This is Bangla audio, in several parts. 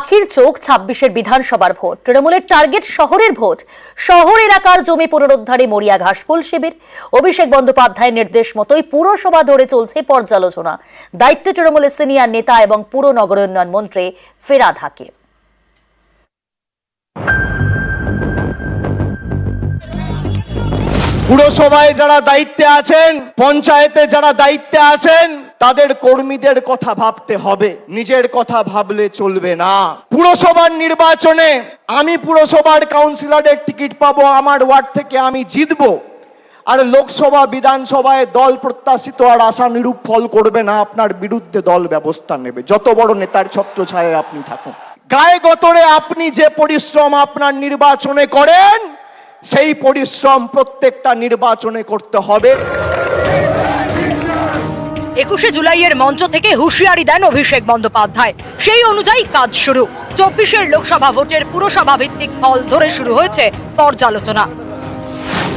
পাখির চোখ ২৬-এর বিধানসভার ভোট। তৃণমূলের টার্গেট শহরের ভোট। শহর এলাকার জমি পুনরুদ্ধারে মরিয়া ঘাসফুল শিবির। অভিষেক বন্দ্যোপাধ্যায়ের নির্দেশ মতোই পুরসভা ধরে চলছে পর্যালোচনা। দায়িত্বে তৃণমূলের সিনিয়র নেতা এবং পুর নগরোন্নয়ন মন্ত্রী ফেরাদ হাকিম। পুরসভায় যারা দায়িত্বে আছেন, পঞ্চায়েতে যারা দায়িত্বে আছেন, তাদের কর্মীদের কথা ভাবতে হবে, নিজের কথা ভাবলে চলবে না। পুরসভার নির্বাচনে আমি পুরসভার কাউন্সিলরের টিকিট পাবো, আমার ওয়ার্ড থেকে আমি জিতবো, আর লোকসভা বিধানসভায় দল প্রত্যাশিত আর আশানুরূপ ফল করবে না, আপনার বিরুদ্ধে দল ব্যবস্থা নেবে, যত বড় নেতার ছত্রছায়ায় আপনি থাকুন। গায়ে গতরে আপনি যে পরিশ্রম আপনার নির্বাচনে করেন, সেই পরিশ্রম প্রত্যেকটা নির্বাচনে করতে হবে। ২১শে জুলাইয়ের মঞ্চ থেকে হুঁশিয়ারি দেন অভিষেক বন্দ্যোপাধ্যায়। সেই অনুযায়ী কাজ শুরু। ২৪-এর লোকসভা ভোটের পুরসভা ভিত্তিক ফল ধরে শুরু হয়েছে পর্যালোচনা।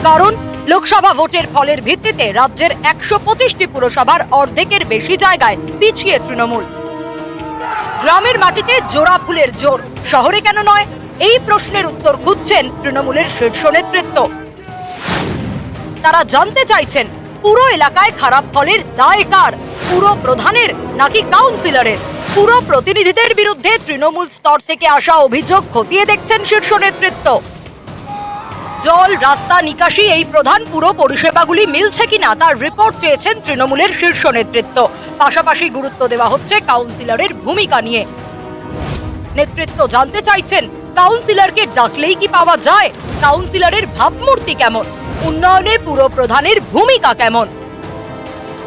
কারণ লোকসভা ভোটের ফলের ভিত্তিতে রাজ্যের ১২৫টি পুরসভার অর্ধেকের বেশি জায়গায় পিছিয়ে তৃণমূল। গ্রামের মাটিতে জোড়া ফুলের জোর, শহরে কেন নয়? এই প্রশ্নের উত্তর খুঁজছেন তৃণমূলের শীর্ষ নেতৃত্ব। তারা জানতে চাইছেন পুরো এলাকায় খারাপ ফলের দায় কার, পুরো প্রধানের নাকি কাউন্সিলরের? পুরো প্রতিনিধিদের বিরুদ্ধে তৃণমূল স্তর থেকে আসা অভিযোগ খতিয়ে দেখছেন শীর্ষ নেতৃত্ব। জল, রাস্তা, নিকাশি এই প্রধান পুরো পরিষেবাগুলি মিলছে কিনা তার রিপোর্ট চেয়েছেন তৃণমূলের শীর্ষ নেতৃত্ব। পাশাপাশি গুরুত্ব দেওয়া হচ্ছে কাউন্সিলরের ভূমিকা নিয়ে। নেতৃত্ব জানতে চাইছেন কাউন্সিলরকে ডাকলেই কি পাওয়া যায়? কাউন্সিলরের ভাবমূর্তি কেমন? উন্নয়নে পুরো প্রধানের ভূমিকা কেমন?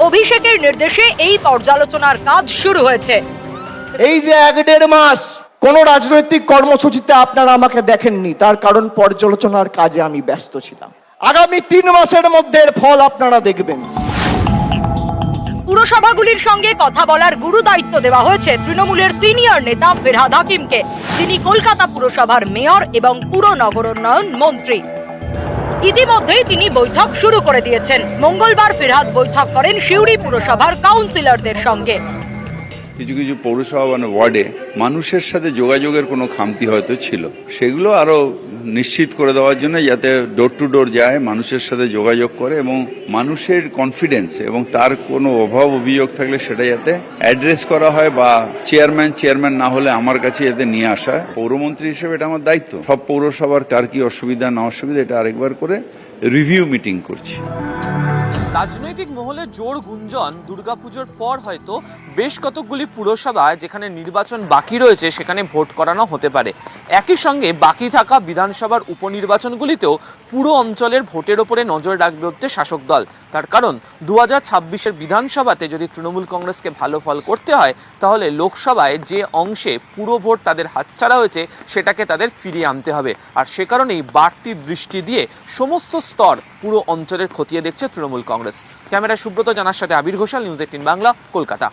অভিষেকের নির্দেশে এই পর্যালোচনার কাজ শুরু হয়েছে। এই যে ১-১.৫ মাস কোন রাজনৈতিক কর্মসূচিতে আপনারা আমাকে দেখেননি, তার কারণ পর্যালোচনার কাজে আমি ব্যস্ত ছিলাম। আগামী ৩ মাসের মধ্যে এর ফল আপনারা দেখবেন। পুরসভাগুলির সঙ্গে কথা বলার গুরু দায়িত্ব দেওয়া হয়েছে তৃণমূলের সিনিয়র নেতা ফেরহাদ হাকিমকে। তিনি কলকাতা পুরসভার মেয়র এবং পুর নগরোন্নয়ন মন্ত্রী। ইতিমধ্যেই তিনি বৈঠক শুরু করে দিয়েছেন। মঙ্গলবার ফেরহাদ বৈঠক করেন সিউড়ি পুরসভার কাউন্সিলরদের সঙ্গে। কিছু কিছু পৌরসভা মানে ওয়ার্ডে মানুষের সাথে যোগাযোগের কোনো খামতি হয়তো ছিল, সেগুলো আরো নিশ্চিত করে দেওয়ার জন্য যাতে ডোর টু ডোর যায়, মানুষের সাথে যোগাযোগ করে এবং মানুষের কনফিডেন্স এবং তার কোনো অভাব অভিযোগ থাকলে সেটা যাতে অ্যাড্রেস করা হয়, বা চেয়ারম্যান না হলে আমার কাছে যাতে নিয়ে আসা হয়। পৌরমন্ত্রী হিসেবে এটা আমার দায়িত্ব। সব পৌরসভার কার কি অসুবিধা না অসুবিধা এটা আরেকবার করে রিভিউ মিটিং করছি। রাজনৈতিক মহলে জোর গুঞ্জন দুর্গাপুজোর পর হয়তো বেশ কতকগুলি পুরসভায় যেখানে নির্বাচন বাকি রয়েছে সেখানে ভোট করানো হতে পারে। একই সঙ্গে বাকি থাকা বিধানসভার উপনির্বাচনগুলিতেও পুরো অঞ্চলের ভোটের ওপরে নজর রাখবে হচ্ছে শাসক দল। তার কারণ ২০২৬-এর বিধানসভাতে যদি তৃণমূল কংগ্রেসকে ভালো ফল করতে হয়, তাহলে লোকসভায় যে অংশে পুরো ভোট তাদের হাতছাড়া হয়েছে সেটাকে তাদের ফিরিয়ে আনতে হবে। আর সে কারণেই বাড়তি দৃষ্টি দিয়ে সমস্ত স্তর পুরো অঞ্চলের খতিয়ে দেখছে তৃণমূল কংগ্রেস। ক্যামেরায় সুব্রত জানার সাথে আবির ঘোষাল, নিউজ ১৮ বাংলা, কলকাতা।